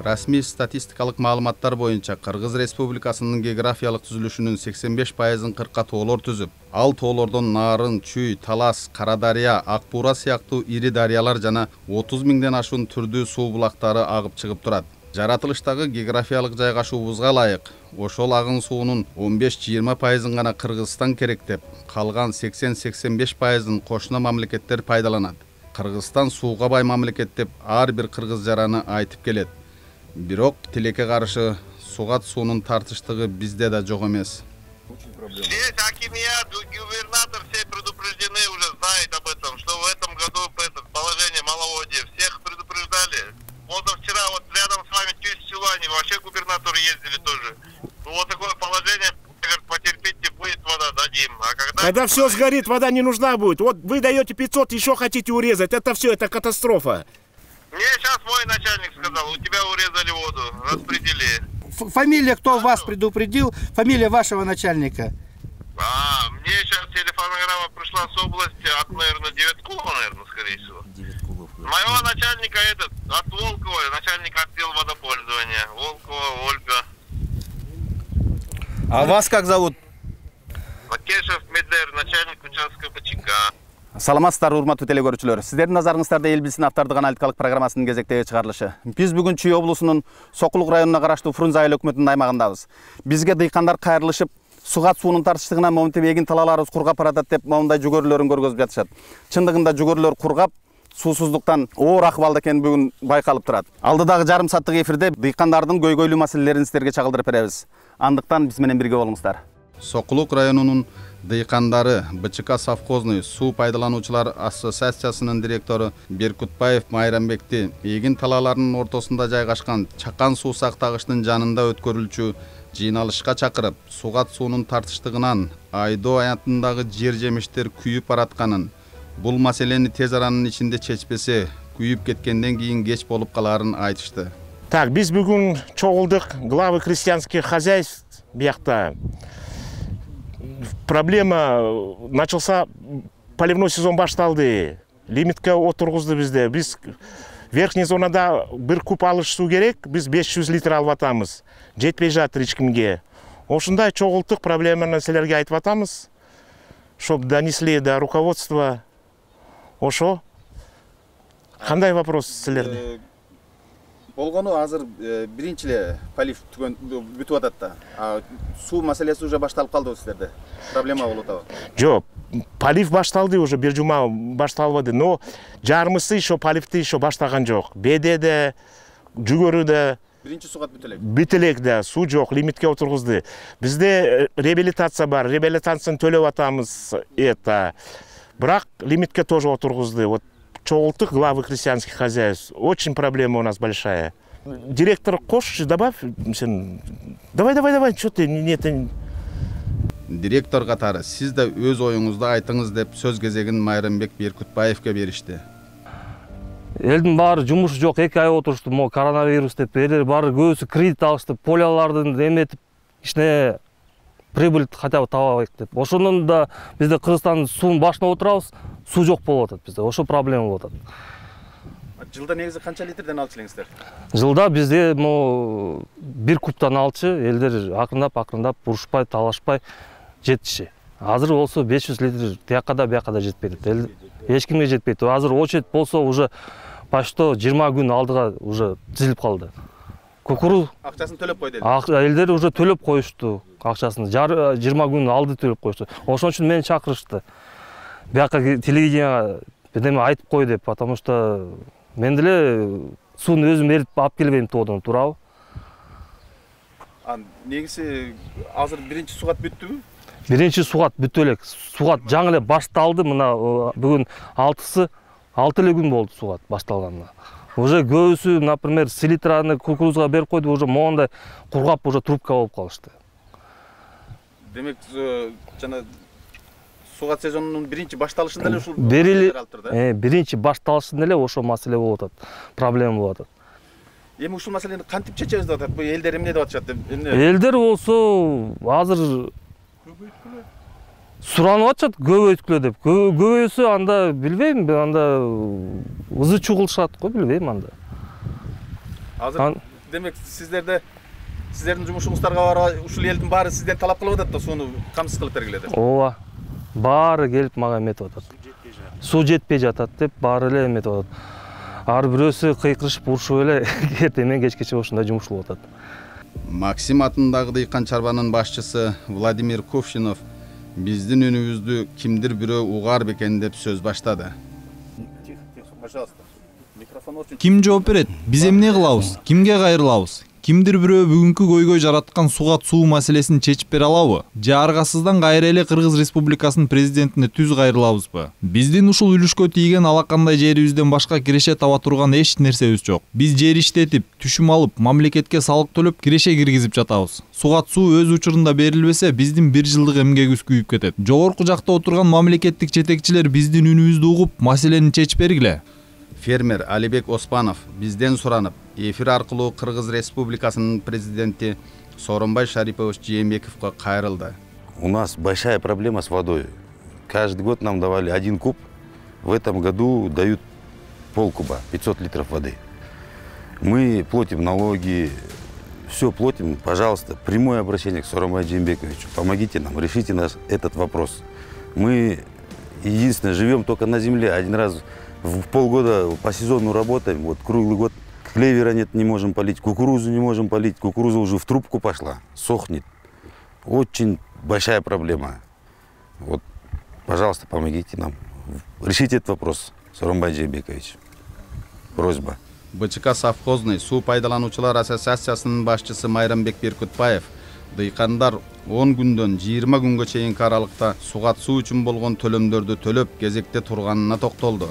Расмий статистикалык маалыматтар боюнча Кыргыз Республикасынын географиялык түзүлүшүнүн 85%-ын кырка тоолор түзүп, ал тоолордон Нарын, Чүй, Талас, Карадария, Акбуура сыяктуу ири дарыялар жана 30 миңден ашуун түрдүү суу булактары агып чыгып турат. Жаратылыштагы географиялык жайгашуубузга ылайык, ошол агын суунун 15-20%-ын гана Кыргызстан керектеп, калган 80-85%-ын кошуна мамлекеттер пайдаланат. Кыргызстан сууга бай мамлекет деп ар бир кыргыз жараны айтып келет. Бирок тилекке каршы сугат суунун тартыштыгы бизде да жок эмес. Здесь акимиат, губернатор все предупреждены, уже знают об этом, что в этом году положение маловодья. Всех предупреждали. Позавчера вот рядом с вами Тюз-Силани, вообще губернаторы ездили тоже. Ну вот такое положение, потерпите, будет вода, дадим. А когда все сгорит, вода не нужна будет. Вот вы даете 500, еще хотите урезать. Это все, это катастрофа. Мне сейчас мой начальник сказал, у тебя урезали воду, распредели. Фамилия, кто вас предупредил? Фамилия вашего начальника? Мне сейчас телефонограмма пришла с области от, наверное, Девяткулова, наверное, скорее всего. Моего начальника от Волкова, начальник отдела водопользования. Волкова Ольга. А вас как зовут? Макешев Медер, начальник участка БЧК. Саламатсыздар, урматтуу телекөрүүчүлөр. Сиздердин назарыңыздарда эл билсин автардык аналитикалык программасынын кезектеги чыгарылышы. Биз бүгүн Чүй облусунун Сокулук районуна караштуу Фрунзе айыл өкмөтүнүн аймагындабыз. Бизге дыйкандар кайрылышып, сугат суунун тартыштыгынан момунтип эгин талааларыбыз кургап баратат деп момундай жүгөрүлөрүн көргөзүп жатышат. Чындыгында жүгөрүлөр кургап, суусуздуктан оор акыбалда экени бүгүн байкалып турат. Алдыдагы жарым сааттык эфирде дыйкандардын көйгөйлүү маселелерин сиздерге чагылдырып беребиз. Андыктан биз менен бирге болуңуздар. Сокулук районунун дыйкандары БЧК совхозный суу пайдалануучулар ассоциациясынын директору Беркутбаев Майрамбекти эгин талааларынын ортосунда жайгашкан Чакан суу сактагычтын жанында өткөрүлчү жыйналышка чакырып, сугат суунун тартыштыгынан айдоо аянтындагы жер жемиштер күйүп баратканын, бул маселени тез аранын ичинде чечпесе, күйүп кеткенден кийин кеч болуп калаарын айтышты. Так, биз бүгүн чогулдук главы крестьянских хозяйств биякта. Проблема начался, поливной сезон башталды. Лимитке отургузду бизде. Биз верхний зонада бир куб алыш суу керек, биз 500 литр алып атабыз. Жетпей жатыр эч кимге. Ошундай чогултук проблеманы силерге айтып атабыз, чтоб донесли до руководства. Ошо. Кандай вопрос силерде? Болгону азыр биринчи эле полив бүтүп атат да. Суу маселеси уже башталып калдыбы сиздерде? Проблема болуп атабы? Жок, полив башталды уже, бир жума башталбады, но жарымысы еще поливти еще баштаган жок. Бедеде, жүгөрүдө биринчи сугат бүтө элек. Бүтө элек да, суу жок, лимитке отургузду. Бизде реабилитация бар, реабилитацияны төлөп атабыз, бирок лимитке тоже отургузду. Вот чогултук главы крестьянских хозяйств. Очень проблема у нас большая. Директор, кош, добавь. Давай, что ты не... Директор катары, сиз да өз оюңузду айтыңыз деп сөз кезегин Майрамбек Беркутбаевке беришти. Элдин баары жумуш жок, 2 ай отурушту, мо коронавирус деп, элдер баары көбүсү кредит алышты, полялардын эметип, ишне прибыль хотя бы табабайык деп. Ошондон да бизде Кыргызстандын суунун башына отурабыз, суу жок болуп атат бизде. Ошо проблема болуп атат. Жылда негизи канча литрден алчу элеңиздер? Жылда бизде бир кубтан алчу, элдер акырындап урушпай, талашпай жетиши. Азыр болсо 500 литр тияка да бияка да жетпейт. Эч кимге жетпейт. Азыр очередь болсо уже почти 20 күн алдыга уже тизилип калды. Кукуруз акчасын төлөп койду элдер. Элдер уже төлөп коюшту акчасын. 20 күн алды төлөп коюшту. Ошон үчүн мени чакырышты. Бияка телевиденияга бирдеме айтып кой деп, потому что мен деле сууну өзүм эрип алып келбейм тоодон, туурабы? Негизи азыр биринчи сугат бүттүбү? Биринчи сугат бүтө элек. Сугат жаңы эле башталды. Мына бүгүн 6 эле күн болду сугат башталганына. Уже көбүсү, например, селитраны кукурузга берип койду, уже моундай кургап, уже трубка болуп калышты. Демек, жана сугат сезонунун биринчи башталышында эле ушул биринчи башталышында эле ошо маселе болуп атат. Проблема болуп атат. Эми ушул маселени кантип чечебиз деп атат? Бул элдер эмне деп атышат? Элдер болсо азыр суранып атышат, көбөйткүлө деп. Көбөйсө анда билбейм, анда ызы чугулушат го, билбейм анда. Азыр демек сиздердин жумушуңуздарга бара ушул элдин баары сизден талап кылып атат да сууну камсыз кылып бергиле деп. ооба баары келип мага эметип атат. Суу жетпей жатат деп баары эле эметип атат. Ар бирөөсү кыйкырышып урушуп эле эртең кечкече ушундай жумуш болуп атат. Максим атындагы дыйкан чарбанын башчысы Владимир Кувшинов биздин үнүбүздү кимдир бирөө угар бекен деп сөз баштады. Ким жооп берет? Биз эмне кылабыз? Кимге кайрылабыз? Кимдир бирөө бүгүнкү көйгөй жараткан сугат суу маселесин чечип бере алабы? Же аргасыздан кайра эле Кыргыз Республикасынын президентине түз кайрылабызбы? Биздин ушул үлүшкө тийген алакандай жерибизден башка киреше таба турган эч нерсебиз жок. Биз жер иштетип, түшүм алып, мамлекетке салык төлөп, киреше киргизип жатабыз. Сугат суу өз учурунда берилбесе, биздин 1 жылдык эмгегибиз күйүп кетет. Жогорку жакта отурган мамлекеттик жетекчилер биздин үнүбүздү угуп, маселени чечип бергиле. Фермер Алибек Оспанов бизден суранып, эфир аркылуу Кыргыз Республикасынын президенти Сооронбай Шарипович Жээнбековго кайрылды. У нас большая проблема с водой. Каждый год нам давали 1 куб, в этом году дают полкуба, 500 литров воды. Мы платим налоги, все платим, пожалуйста, прямое обращение к Сооронбаю Жээнбековичу. Помогите нам, решите этот вопрос. Мы, единственное, живем только на земле, один раз в полгода по сезону работаем, вот круглый год клевера нет, не можем полить, кукурузу не можем полить, кукуруза уже в трубку пошла, сохнет. Очень большая проблема. Вот, пожалуйста, помогите нам. Решите этот вопрос, Сооронбай Жээнбекович. Просьба. БЧК совхозный суу пайдалануучулар ассоциациясынын башчысы Майрамбек Беркутбаев дыйкандар 10 күндөн 20 күнгө чейинки аралыкта сугат суу үчүн болгон төлөмдөрдү төлөп кезекте турганына токтолду.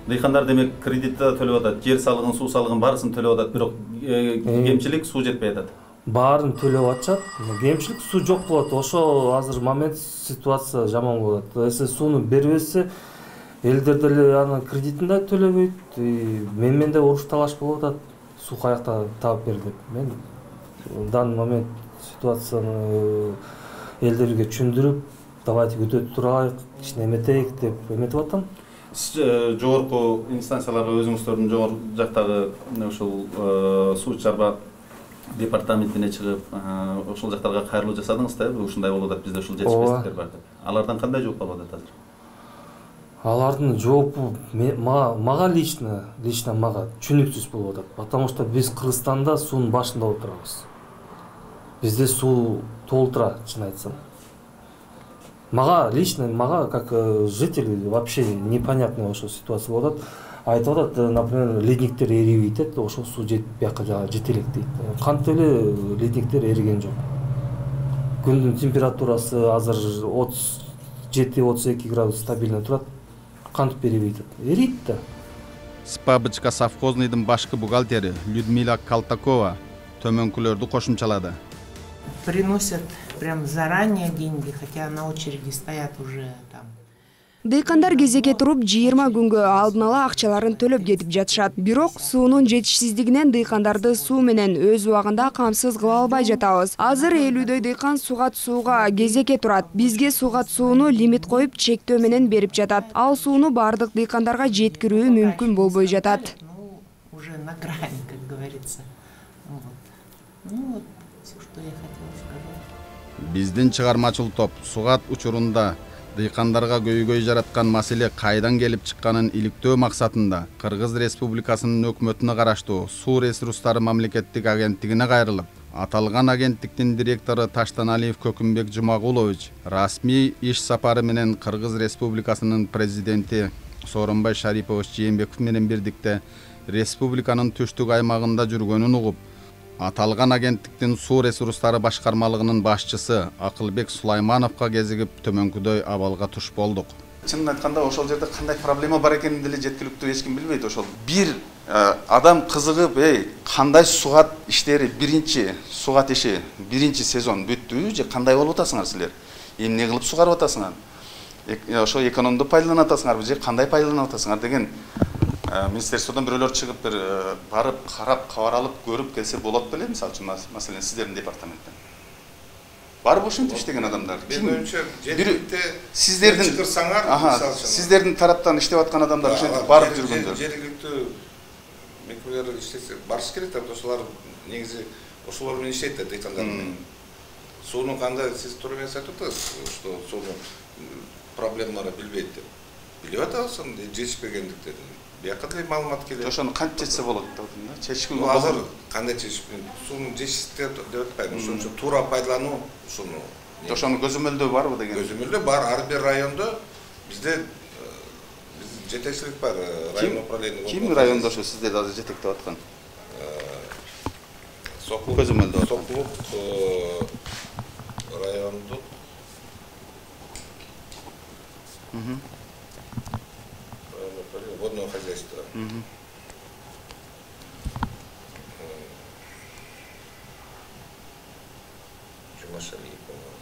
Дыйкандар демек кредитти да төлөп атат, жер салыгын, суу салыгын баарысын төлөп атат, бирок кемчилик суу жетпей атат. Баарын төлөп атышат. Кемчилик суу жок болот. Ошо азыр момент ситуация жаман болот. Эсе сууну бербесе, элдер деле анын кредитин да төлөбөйт. Менен да уруш талаш болуп атат. Суу каякта таап бер деп. Мен данный момент ситуацияны элдерге түшүндүрүп, давайте көтөрүп турайлык, кичине эметейик деп эметип атам. Сиз жогорку инстанцияларга өзүңүздөрдүн жогору жактагы ушул суу чарба департаментине чыгып, ошол жактарга кайрылуу жасадыңыз да, ушундай болуп атат, бизде ушул жетишпестиктер бар деп. Алардан кандай жооп алып атат азыр? Алардын жоопу мага лично мага түшүнүксүз болуп атат. Потому что биз Кыргызстанда суунун башында отурабыз. Бизде суу толтура, чын айтсам. Мага как житель вообще непонятная ошо ситуация болуп атат. Айтып атат, например, ледниктер эрибейт дейт, ошол суу бияка жете элек дейт. Кантип эле ледниктер эриген жок. Күндүн температурасы азыр 37-32 градус стабильно турат. Кантип эрибейт? Эрийт да. СПА БЧК совхознойдун башкы бухгалтери Людмила Калтакова төмөнкүлөрдү кошумчалады. Приносят прям заранее деньги, хотя на очереди стоят уже там. Дыйкандар кезекке туруп 20 күнгө алдын ала акчаларын төлөп кетип жатышат. Бирок суунун жетишсиздигинен дыйкандарды суу менен өз убагында камсыз кыла албай жатабыз. Азыр 50дөй дыйкан сугат сууга кезекке турат. Бизге сугат сууну лимит коюп чектөө менен берип жатат. Ал сууну бардык дыйкандарга жеткирүү мүмкүн болбой жатат. Уже на грани, как говорится. Вот, все, что я хотела сказать. Биздин чыгармачыл топ сугат учурунда дыйкандарга көйгөй жараткан маселе кайдан келип чыкканын иликтөө максатында Кыргыз Республикасынын өкмөтүнө караштуу Суу ресурстары мамлекеттик агенттигине кайрылып, аталган агенттиктин директору Таштаналиев Көкүмбек Жумагулович расмий иш сапары менен Кыргыз Республикасынын президенти Сооронбай Шарипович Жээнбеков менен бирдикте республиканын түштүк аймагында жүргөнүн угуп, аталган агенттиктин суу ресурстары башкармалыгынын башчысы Акылбек Сулаймановго кезигип төмөнкүдөй абалга туш болдук. Чынын айтканда ошол жерде кандай проблема бар экенин деле жеткиликтүү эч ким билбейт. Ошол бир адам кызыгып, кандай сугат иштери, биринчи сугат иши, биринчи сезон бүттү же кандай болуп атасыңар силер? Эмне кылып сугарып атасыңар? Ошо экономду пайдаланып атасыңарбы же кандай пайдаланып атасыңар деген министерстводон бирөөлөр чыгып бир барып карап, кабар алып, көрүп келсе болот беле, мисалы үчүн, маселен, сиздердин департаменттен. Барбы ушинтип иштеген адамдар? Менимче, жеткиликте чыгырсаңар, сиздердин тараптан иштеп аткан адамдар ушинтип барып жүргөндөр. Жеткиликтүү мекемелер иштесе барыш керек да, ошолар негизи ошолор менен иштейт да, дыйкандар менен. Суунун кандай, сиз туура эмес айтып атасыз, что суунун проблемалары билбейт деп. Билип атабыз, жетишпегендиктерин. Бияка деле маалымат келет. Ошону кантип чечсе болот да? Чечишке азыр кандай чечишпен? Суунун жетишсиз деп атпайм. Ошон үчүн туура пайдалануу ушуну. Ошонун көзөмөлдөө барбы деген? Көзөмөлдөө бар. Ар бир райондо bizde жетекчилик бар, район управление. Ким районда ошо сиздерди азыр жетектеп аткан? Соклук көзөмөлдөө. Соклук райондук. Водного хозяйства. Чумашалиев, по-моему,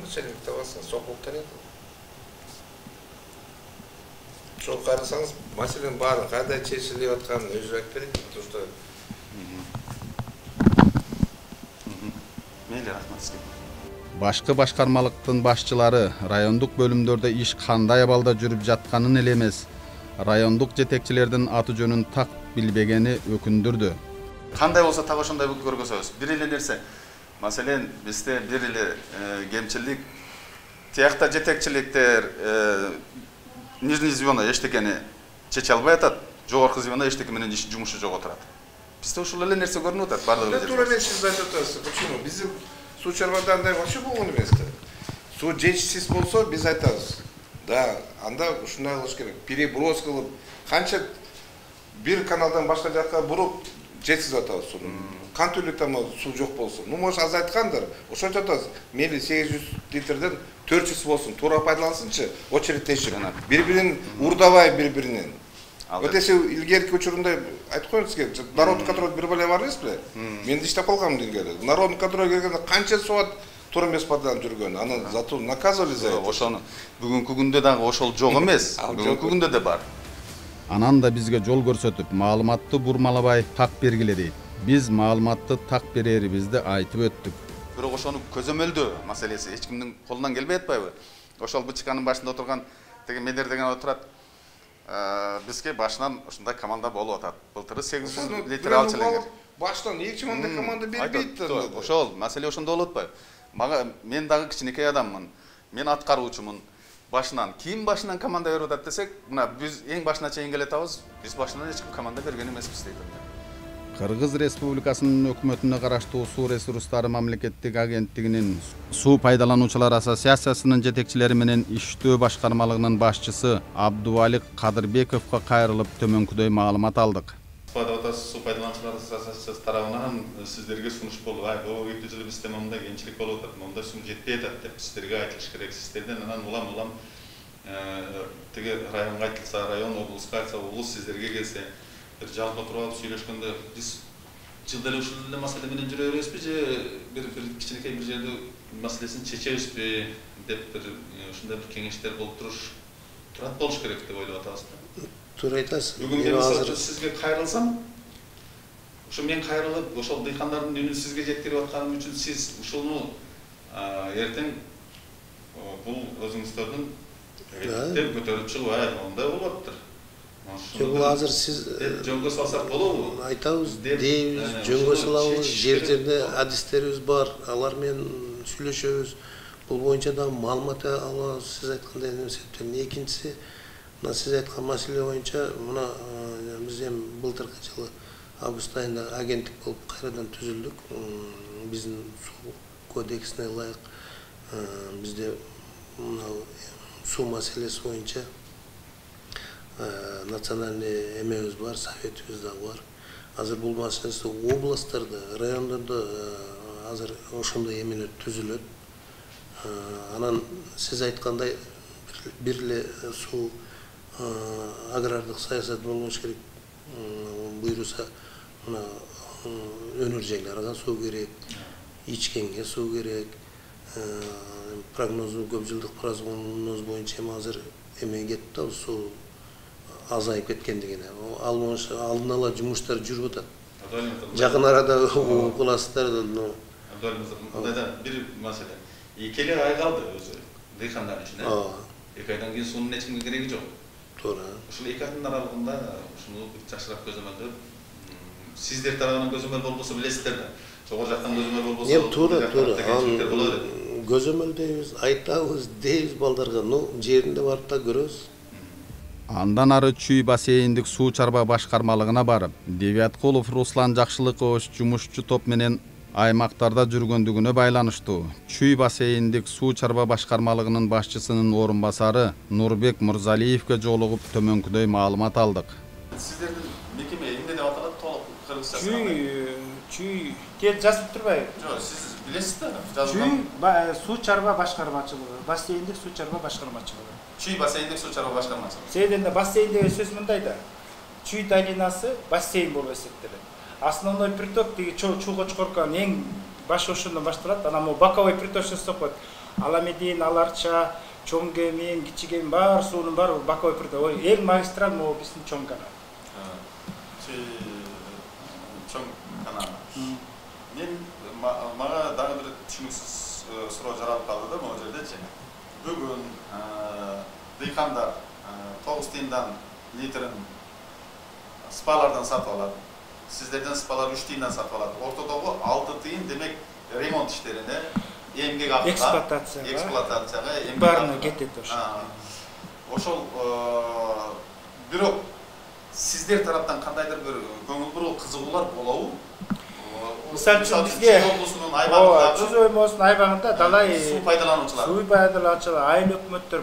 начальник тавасын Соклуктар еді. Шол қарасаңыз, мәселен барын қайда чешіліп атқанын өзі айтып береді, потому что мейлі, рахмат сізге. Башкы башкармалыктын башчылары райондук бөлүмдөрдө иш кандай абалда жүрүп жатканын эле эмес, райондук жетекчилердин аты жөнүн так билбегени өкүндүрдү. Кандай болсо так ошондой көргөзөбүз. Бир эле нерсе, маселен, бизде бир эле кемчилик, тиякта жетекчиликтер нижний звено эчтекени чече албай атат, жогорку звено эчтеке менен жумушу жок отурат. Бизде ошол эле нерсе көрүнүп атат бардыгы. Туура эмес сиз айтып атасыз. Почему? Биздин суу чарбадагындай вообще болгон эмес да. Суу жетишсиз болсо биз айтабыз. Да, анда ушундай кылыш керек. Переброс кылып, канча бир каналдан башка жакка буруп жеткизип атабыз сууну. Кантөлүк там суу жок болсо. Ну, может, азайткандар. Ошончо атабыз. Мейли 800 литрден 400 болсун, туура пайдалансынчы, очередтешип. Бири-бирин урдабай бири-биринен. Өтесе илгерки учурунда айтып коеюн сизге, народный контроль бир бале бар эмес беле? Мен иштеп калганмын илгери. Народный контроль келгенде канча суат туура эмес пайдаланып жүргөн. Аны зато наказывали за это. Ошону бүгүнкү күндө дагы ошол жок эмес. Бүгүнкү күндө да бар. Анан да бизге жол көрсөтүп, маалыматты бурмалабай так бергиле дейт. Биз маалыматты так берерибизди айтып өттүк. Бирок ошону көзөмөлдөө маселеси эч кимдин колунан келбей атпайбы? Ошол бычканын башында отурган деген мендер деген отурат. Бизге башынан ушундай команда болуп атат. Былтыры 800 литр алчылыгыр. Баштан эч кимде команда бербейт. Ошол маселе ошондо болуп атпайбы? Мага мен дагы кичинекей адаммын. Мен аткаруучумун. Башынан ким башынан команда берип атат десек, мына биз эң башына чейин келе атабыз. Биз башынан эч ким команда берген эмеспиз дейт. Кыргыз Республикасынын өкмөтүнө караштуу суу ресурстары мамлекеттик агенттигинин суу пайдалануучулар ассоциациясынын жетекчилери менен иштөө башкармалыгынын башчысы Абдувалик Кадырбековго кайрылып төмөнкүдөй маалымат алдык. Суу пайдалануучулар ассоциациясы тарабынан сиздерге сунуш болду. Бул 2 жыл бизде мындай кемчилик болуп атат, мындай суу жетпей атат деп сиздерге айтылыш керек. Сиздерден анан улам тиги районго айтылса, район облуска айтса, облус сиздерге келсе, бир жалпы туруп алып сүйлөшкөндө биз жылда эле ушул эле маселе менен жүрө беребизби же бир кичинекей бир жерде маселесин чечебизби деп бир ушундай бир кеңештер болуп турат болуш керек деп ойлоп атабыз. Туура айтасыз. Бүгүн азыр сизге кайрылсам, ошо мен кайрылып, ошол дыйкандардын үнүн сизге жеткирип атканым үчүн сиз ушуну эртең бул өзүңүздөрдүн деп көтөрүп чыгып, ондай болуп атыптыр. Бул азыр сиз жөнгө салсак болобу? Айтабыз, дейбиз, жөнгө салабыз, жерде адистерибиз бар, алар менен сүйлөшөбүз. Бул боюнча да маалымат алабыз, сиз айткандай нерселерден. Экинчиси, мына сиз айткан маселе боюнча, мына биз эми былтыркы жылы август айында агенттик болуп кайрадан түзүлдүк. Биздин суу кодексине ылайык бизде мына суу маселеси боюнча национальный эмебиз бар, советибиз да бар. Азыр бул маселеси областтарда, райондордо азыр ошондой эмелер түзүлөт. Анан сиз айткандай бир эле суу агрардык саясат болуш керек. Буйруса мына өнөр жайларга суу керек, ичкенге суу керек. Прогнозу көп жылдык прогноз боюнча азыр эме кетти да, суу азайып кеткендигине. Ал боюнча алдын ала жумуштар жүрүп атат. Жакын арада угуласыздар. Мындайда бир маселе. 2 ай калды өзү дыйкандар үчүн. 2 айдан кийин суунун эч кимге кереги жок. Туура. Ушул эки айдын аралыгында ушуну жакшыраак көзөмөлдөп, сиздер тарабынан көзөмөл болбосо билесиздер да. Чогуу жактан көзөмөл болбосо. Туура. Көзөмөлдөйбүз, айтабыз, дейбиз балдарга, жеринде барып да көрөбүз. Андан ары Чүй бассейндик суу чарба башкармалыгына барып, Девяткулов Руслан Жакшылыкович жумушчу топ менен аймактарда жүргөндүгүнө байланыштуу. Чүй бассейндик суу чарба башкармалыгынын башчысынын орун басары Нурбек Мурзалиевге жолугуп төмөнкүдөй маалымат алдык. Сиздердин мекеме эмне деп аталат? Толук кыргызча. Чүй тел жазып турбайбы? Жок, сиз билесиз да. Чүй суу чарба башкармачылыгы, бассейндик суу чарба башкармачылыгы. Чүй бассейндик суу чарба башкармачылыгы. Себебинде бассейн деген сөз мындай да. Чүй долинасы бассейн болуп эсептелет. Основной приток деген чуу чокоркан эң баш ошондон башталат. Анан могу боковой приточный сокот. Аламедин, Аларча, Чоң Кемин, Кичи Кемин баары суунун баары боковой приток. Эң магистраль могу биздин Чоң канал. Чоң канал. Мен мага дагы бир түшүнүксүз суроо жаралып калды да могу жердечи. Бүгүн дыйкандар 9 тыйындан литрин спалардан сатып алат. Сиздерден спалар 3 тыйындан сатып алат. Ортодогу 6 тыйын демек ремонт иштерине, эмгек акыга, эксплуатацияга эмгек баарына кетет ошо. Ошол бирок сиздер тараптан кандайдыр бир көңүл буруу кызыгуулар болобу? Мисалы үчүн бизге Чүй оймосунун айбагында далай суу пайдалануучулар, айыл өкмөттөр,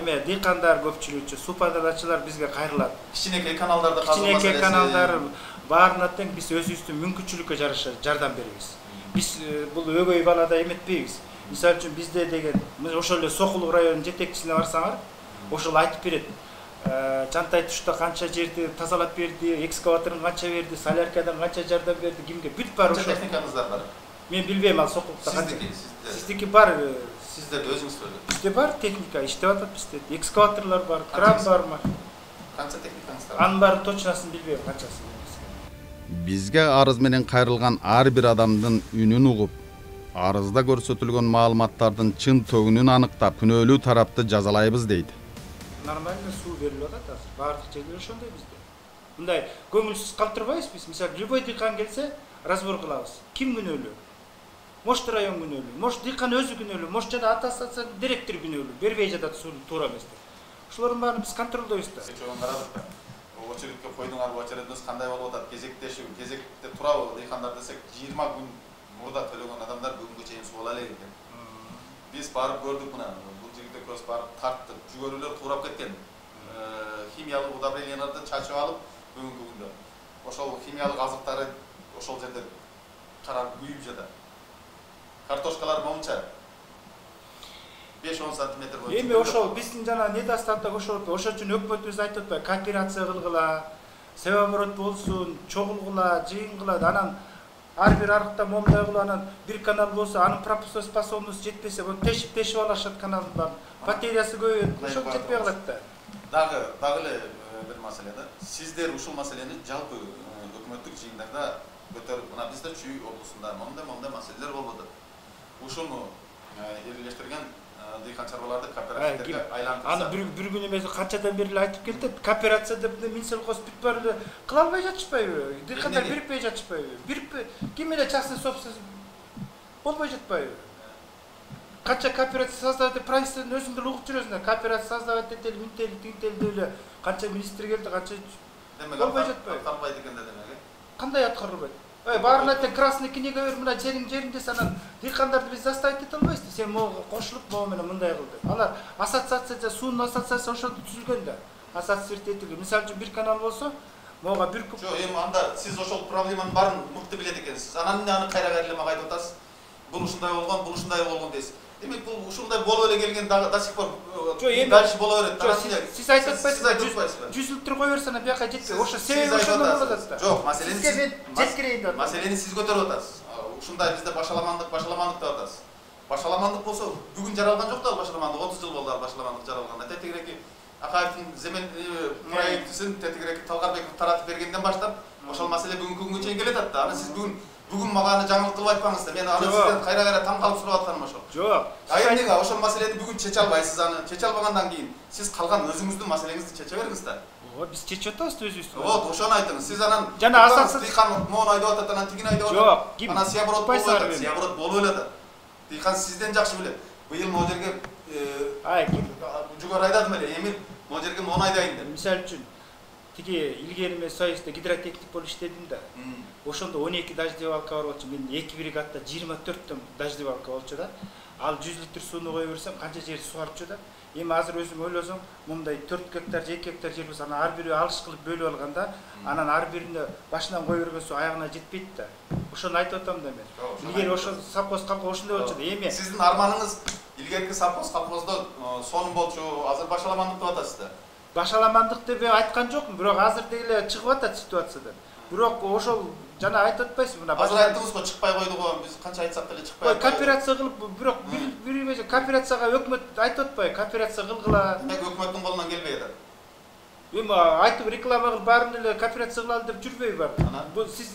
эме дыйкандар көпчүлүгү суу пайдалануучулар бизге кайрылат. Кичинекей каналдарды казуу маселеси. Кичинекей каналдар баарына тең биз өзүбүздүн мүмкүнчүлүккө жараша жардам беребиз. Биз бул өгөй балада эметпейбиз. Мисалы үчүн бизде деген ошол эле Сокулук районунун жетекчисине барсаңар, ошол айтып берет. Жантай тушта канча жерди тазалап берди, экскаваторун канча берди, соляркадан канча жардам берди, кимге бүт бар ошо. Техникаңыздар бар. Мен билбейм ал Сокулукта канча. Сиздики бар. Сиздер өзүңүз сөйлөп. Бизде бар техника, иштеп атат бизде. Экскаваторлор бар, кран бармы? Канча техникаңыз бар? Анын баары точносын билбейм канчасы. Бизге арыз менен кайрылган ар бир адамдын үнүн угуп, арызда көрсөтүлгөн маалыматтардын чын төгүнүн аныктап, күнөөлүү тарапты жазалайбыз дейт. Нормально суу берилип атат азыр. Баардык жерде ошондой бизде. Мындай көңүлсүз калтырбайбыз биз. Мисалы, любой дыйкан келсе, разбор кылабыз. Ким күнөөлүү? Может район күнөөлүү, может дыйкан өзү күнөөлүү, может жана ата-ана директор күнөөлүү. Бербей жатат сууну туура эмес деп. Ошолордун баарын биз контролдойбуз да. Очередке койдуңарбы, очередиңиз кандай болуп атат? Кезектешүү, кезекте турабы дыйкандар десек 20 күн мурда төлөгөн адамдар бүгүнгө чейин суу ала элек экен. Биз барып көрдүк мына. Көз барып тарттык, жүгөрүлөр туурап кеткен. Химиялык удобренияларды чачып алып бүгүнкү күндө. Ошол химиялык азыктары ошол жерде карап күйүп жатат. Картошкалар момунча 5-10 сантиметр боюнча. Эми ошол биздин жана недостаток ошол үчүн өкмөтүбүз айтып атпайбы, кооперация кылгыла, себоборот болсун, чогулгула, жыйынгыла, анан ар бир арыкта момундай кылып анан бир канал болсо, анын пропускной способностью жетпесе, тешип алышат каналдын баарын. Батареясы көбөйөт, ошол жетпей калат да. Дагы эле бир маселе да. Сиздер ушул маселени жалпы өкмөттүк жыйындарда көтөрүп, мына бизде Чүй облусунда мондай маселелер болуп атат. Ушуну эрелештирген дыйкан чарбаларды кооперативтерге айлантырса. Аны бир күн эмес канчадан бери айтып келет. Кооперация деп Минсельхоз бүт бар эле кыла албай жатышпайбы? Дыйкандар бирикпей жатышпайбы? Бирикпей, ким эле частный собственность болбой жатпайбы? Канча кооперация создавать правительствонун өзүңдөр угуп жүрөсүңөр. Кооперация создавать этели, минтели, тинтели деп эле канча министр келди, канча болбой жатпайбы? Аткарылбайт экен да демек. Кандай аткарылбайт? Баарына тең красный книга бер, мына жеринде анан дыйкандарды биз заставить эте албайбыз. Сен могу кошулуп, могу менен мындай кыл деп. Алар ассоциация, суунун ассоциациясы ошондо түзүлгөн да. Ассоциировать этилген. Мисалы үчүн бир канал болсо, могу бир куб. Жок, эми анда сиз ошол проблеманын баарын мыкты билет экенсиз. Анан эмне аны кайра эле мага айтып атасыз? Бул ушундай болгон дейсиз. Демек бул ушундай болуп эле келген до сих пор дальше боло берет. Сиз айтып атпайсызбы? 100 литр кой берсең, бияка жетпей. Ошо себеби ошондо болуп атат да. Жок, маселени жеткирейин деп. Маселени сиз көтөрүп атасыз. Ушундай бизде башаламандык деп атасыз. Башаламандык болсо, бүгүн жаралган жок да башаламандык. 30 жыл болду башаламандык жаралган. Тетигиреки Акаевдин земен проектисин тетигиреки Талгарбеков таратып бергенден баштап, ошол маселе бүгүнкү күнгө чейин келет атты. Аны сиз бүгүн Бүгүн мага жаңылык кылып айтпаңыз да. Мен аны сизден кайра таң калып сурап атканым ошол. Жок. Эмнеге ошол маселени бүгүн чече албайсыз аны? Чече албагандан кийин сиз калган өзүңүздүн маселеңизди чече бериңиз да. Биз чечип атабыз өзүбүз. Вот, ошону айтыңыз. Сиз анан жана асасыз дыйкан мону айдап атат, анан тигин айдап атат. Жок, ким? Анан сияброд болуп эле. Дыйкан сизден жакшы билет. Быйыл могу жерге ким? Жогору айдадым эле. Эми могу жерге мону айдайын деп. Мисалы үчүн тиги илгери мен Союзда гидротехник болуп иштедим да. Ошондо 12 дождевалка бар болчу. Мен 2 бригадда 24 дождевалка болчу да. Ал 100 литр сууну кое берсем, канча жер сугарчу да. Эми азыр өзүң ойлосоң, мындай 4 гектар, 2 гектар жер болсо, анан ар бири алыш кылып бөлүп алганда, анан ар бирине башынан кое берген суу аягына жетпейт да. Ошону айтып атам да мен. Илгери ошо совхоз калкы ошондой болчу да. Эми сиздин арманыңыз илгерки совхоз колхоздо сонун болчу, азыр башаламандык деп атасыз да. Башаламандык деп айткан жокмун, бирок азыр деле чыгып атат ситуациядан. Бирок ошол жана айтып атпайсызбы, мына азыр айттыңыз го, чыкпай койду го, биз канча айтсак деле чыкпай. Кооперация кылып, бирок бир кооперацияга өкмөт айтып атпайбы, кооперация кылгыла. Демек өкмөттүн колунан келбей атат. Эми айтып реклама кылып баарын эле кооперация кылалы деп жүрбөйбү бар. Бул сиз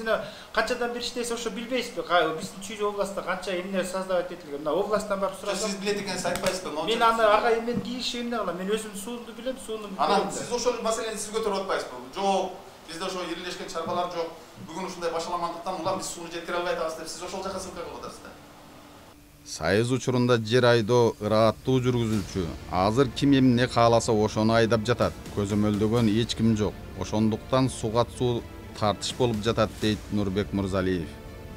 канчадан бери иштейсиз, ошо билбейсизби? Биздин Чүй областта канча эмне создавать этилген? Мына областтан барып сурасам. Сиз билет экенсиз айтпайсызбы? Мен аны ага мен кийиши эмне кылам? Мен өзүм сууну билем, сууну. Анан сиз ошол маселени сиз көтөрүп атпайсызбы? Жок, бизде ошо ирилешкен чарбалар жок. Бүгүн ушундай башаламандыктан улам биз сууну жеткире албай атабыз деп сиз ошол жака ссылка кылып атасыз да. Сайыз учурунда жер айдоо ырааттуу жүргүзүлчү. Азыр ким эмне кааласа ошону айдап жатат. Көзөмөлдөгөн эч ким жок. Ошондуктан сугат суу тартыш болуп жатат дейт Нурбек Мырзалиев.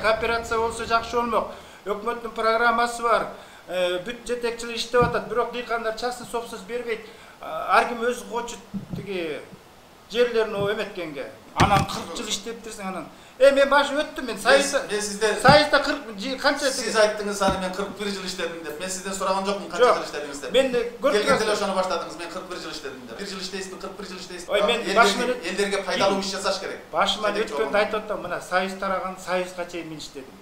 Кооперация болсо жакшы болмок. Өкмөттүн программасы бар. Бүт жетекчилик иштеп атат. Бирок дыйкандар частный собственность бербейт. Ар ким өзү кочу тиги жерлерин эметкенге. Анан 40 жыл иштептирсиң анан. Мен башы өттүм, мен Союзда 40 канча сиз айттыңыз аны мен 41 жыл иштедим деп. Мен сизден сураган жокмун канча жыл иштедиңиз деп. Мен келгенде эле ошону баштадыңыз. Мен 41 жыл иштедим деп. 1 жыл иштейсизби, 41 жыл иштейсизби? Ой, мен башыма элдерге пайдалуу иш жасаш керек. Башыма өткөндө айтып атам, мына Союз тараган, Союзга чейин мен иштедим.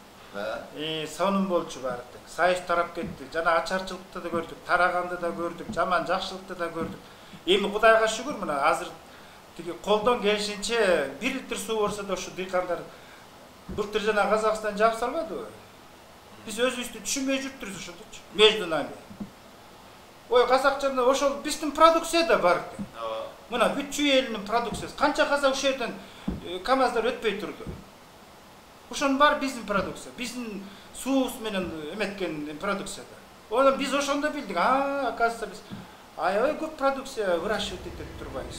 Сонун болчу баары. Союз тарап кетти. Жана ачарчылыкты да көрдүк, тараганды да көрдүк, жаман жакшылыкты да көрдүк. Эми Кудайга шүгүр, мына азыр тиги колдон келишинче 1 литр суу болсо да ушу дыйкандар былтыр жана Казакстан жаап салбадыбы? Биз өзүбүздү түшүнбөй жүрүптүрүз ошондочу. Между нами. Ой, казакчада ошол биздин продукция да бар экен. Мына бүт Чүй элинин продукциясы. Канча казак ушул жерден КамАЗдар өтпөй турду. Ошонун баары биздин продукция. Биздин суубуз менен эметкен продукцияда. Оны биз ошондо билдик. Оказывается, биз аябай көп продукция выращивать этип турбайбыз.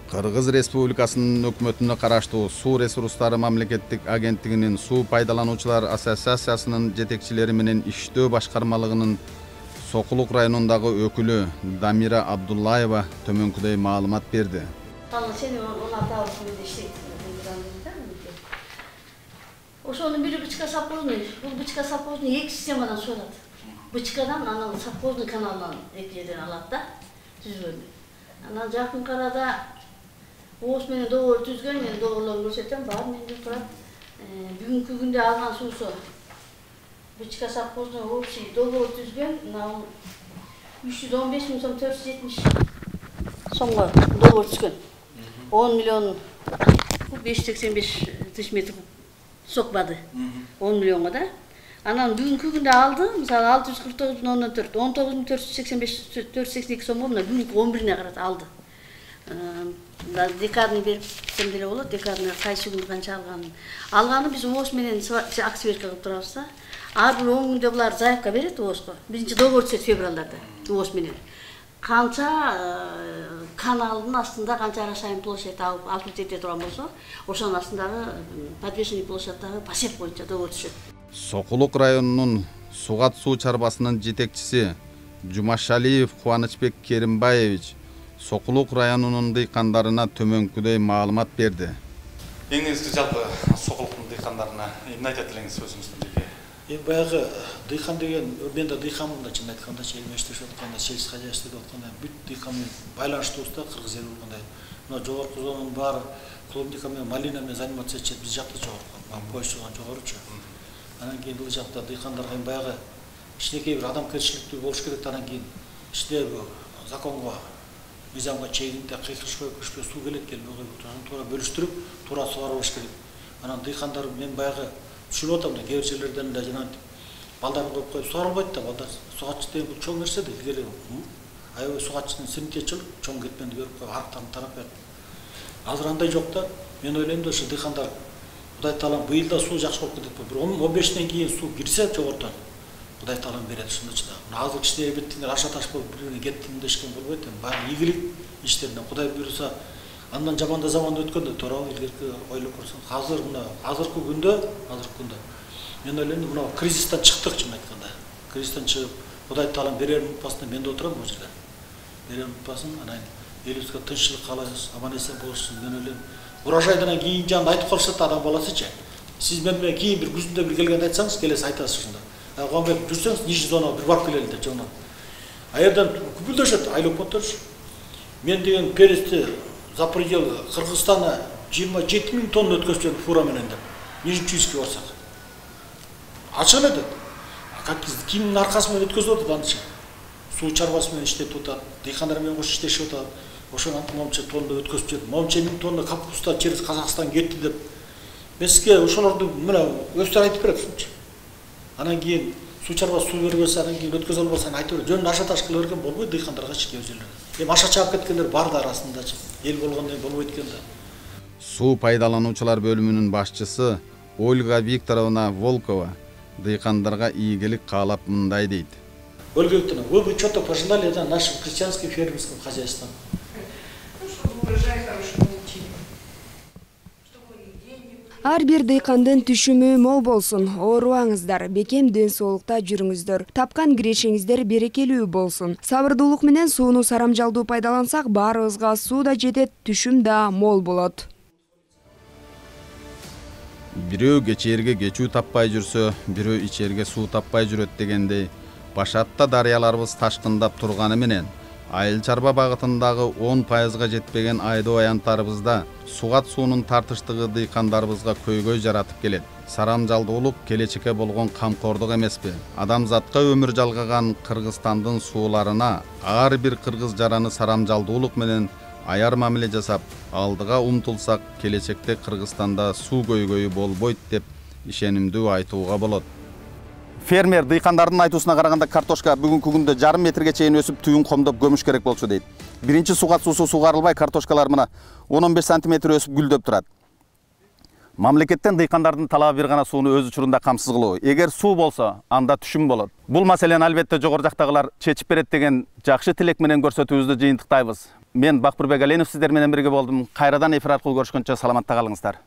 Кыргыз Республикасынын өкмөтүнө караштуу Суу ресурстары мамлекеттик агенттигинин Суу пайдалануучулар ассоциациясынын жетекчилери менен иштөө башкармалыгынын Сокулук районундагы өкүлү Дамира Абдуллаева төмөнкүдөй маалымат берди. Сени 16 августунда иштейт. Ошонун бири бычка совхозный, бул бычка совхозный 2 системадан суу алат. Бычкадан анан совхозный каналынан 2 жерден алат да, түзгөн. Анан жакын арада ооз менен договор түзгөн, мен договорлорун көрсөтөм, баары менде турат. Бүгүнкү күндө алган суусу бычка совхозный общий договор түзгөн, мына 315 миң сом 470 сомго договор түзгөн. 10 миллион 585 тысяч метр сокпады. 10 миллионго да. Анан бүгүнкү күндө алды, мисалы 649.4, 19.485 сомго мына бүгүнкү 11-ине карата алды. Декадный берсем деле болот, декадный кайсы күндө канча алганын. Алганы биз ооз менен аксиверка кылып турабыз да. Ар бир 10 күндө булар заявка берет оозго. Биринчи договор түзөт февралда ооз менен. Канча каналдын астында канча арашайын площадь алып жете турган болсо, ошонун астындагы подвешенный площадьтагы посев боюнча договор түзөт. Сокулук районунун Сугат суу чарбасынын жетекчиси Жумашалиев Кубанычбек Керимбаевич Сокулук районунун дыйкандарына төмөнкүдөй маалымат берди. Эң негизги жалпы Сокулуктун дыйкандарына эмне айтат элеңиз өзүңүздүн деге? Баягы дыйкан деген, мен да дыйканмын да, чын айтканда, элмештеп атканда, сельский хозяйство деп атканда, бүт дыйкан менен байланыштуубуз да, кыргыз эли болгондой. Мына жогорку зонанын баары клубника менен малина менен заниматься этишет, биз жакта жогорку, поезд жогоручу. Анан кийин бул жакта дыйкандарга баягы кичинекей бир адамгерчиликтүү болуш керек, анан кийин ичте законго, мыйзамга чегинде кыйкырышпай көчпөй суу келет келбей койбойт, аны туура бөлүштүрүп, туура сугарып алыш керек. Анан дыйкандар мен баягы түшүрүп атам да кээ бир жерлерден да жана балдарын коюп коюп сугарылбайт да, балдар сугатчы деген бул чоң нерсе да. Илгери аябай сугатчынын санитетчил чоң кетменди берип коюп арыктарын тарап берип. Азыр андай жок да. Мен ойлойм да, ушу дыйкандар Кудай Таалам быйыл да суу жакшы болуп кетет. Бир 10-15 кийин суу кирсе жогорудон Кудай Таалам берет ушунчу да. Азыр кичине беттиңер аша таш болуп бири-бирине кеттим дешкен болбойт эми. Баары ийгилик иштерине Кудай буйруса андан жаманда заман өткөндө туурабы, илгерки ойлоп көрсөң. Азыр мына азыркы күндө мен ойлойм мына кризистен чыктык чын айтканда. Кризистен чыгып Кудай Таалам берерин унутпасын, мен да отурам бул жерде. Берерин унутпасын, анан элибизге тынччылык каалайбыз, аман-эсен болушун. Мен ойлойм урожайдан кийин жан айтып калышат адам баласычы. Сиз мен менен кийин бир күздө бир келгенде айтсаңыз, келесиз айтасыз ушунда. Агам жүрсөңүз, нижи зона бир барып келели деп жонон. Аердан күпүлдөшөт, айлап отуруш. Мен деген перести за предел Кыргызстана 27 000 тонна өткөзчү фура менен деп. Нижинчуйский барсак. Ачык эле деп. Кимдин аркасы менен өткөзүп атат анча. Суу чарбасы менен иштетип атат, дыйкандар менен кош иштешип атат. Ошон монча тонна өткөзүп жүрөт. Монча миң тонна капуста через Казакстан кетти деп. Мен сизге ошолорду мына өстөр айтып берет ушунча. Анан кийин суу чарбасы суу бербесе, анан кийин өткөзө албаса айтып берет. Жөн аша таш кыла берген болбойт дыйкандарга чекеп жерлерде. Эми аша чаап кеткендер бар да арасындачы. Эл болгондон болбойт экен да. Суу пайдалануучулар бөлүмүнүн башчысы Ольга Викторовна Волкова дыйкандарга ийгилик каалап мындай дейт. Ольга Викторовна, вы бы что-то пожелали нашим крестьянским фермерским хозяйствам? Ар бир дыйкандын түшүмү мол болсун. Оорубаңыздар, бекем ден соолукта жүрүңүздөр. Тапкан кирешиңиздер берекелүү болсун. Сабырдуулук менен сууну сарамжалдуу пайдалансак, баарыбызга суу да жетет, түшүм да мол болот. Бирөө кечээрге кечүү таппай жүрсө, бирөө ичерге суу таппай жүрөт дегендей, башатта дарыяларыбыз ташкындап турганы менен айыл чарба багытындагы 10% жетпеген айдоо аянттарыбызда сугат суунун тартыштыгы дыйкандарыбызга көйгөй жаратып келет. Сарамжалдуулук келечекке болгон камкордук эмеспи? Адамзатка өмүр жалгаган Кыргызстандын сууларына ар бир кыргыз жараны сарамжалдуулук менен аяр мамиле жасап, алдыга умтулсак, келечекте Кыргызстанда суу көйгөйү болбойт деп ишенимдүү айтууга болот. Фермер дыйкандардын айтуусуна караганда картошка бүгүнкү күндө 1,5 метрге чейин өсүп, түйүн комдоп көмүш керек болчу дейт. Биринчи сугат суусу сугарылбай, картошкалар мына 10-15 сантиметр өсүп гүлдөп турат. Мамлекеттен дыйкандардын талабы бир гана сууну өз учурунда камсыз кылуу. Эгер суу болсо, анда түшүм болот. Бул маселени албетте жогору жактагылар чечип берет деген жакшы тилек менен көрсөтүүбүздү жыйынтыктайбыз. Мен Бакбырбек Аленов сиздер менен бирге болдум. Кайрадан эфир аркылуу көрүшкөнчө саламатта калыңыздар.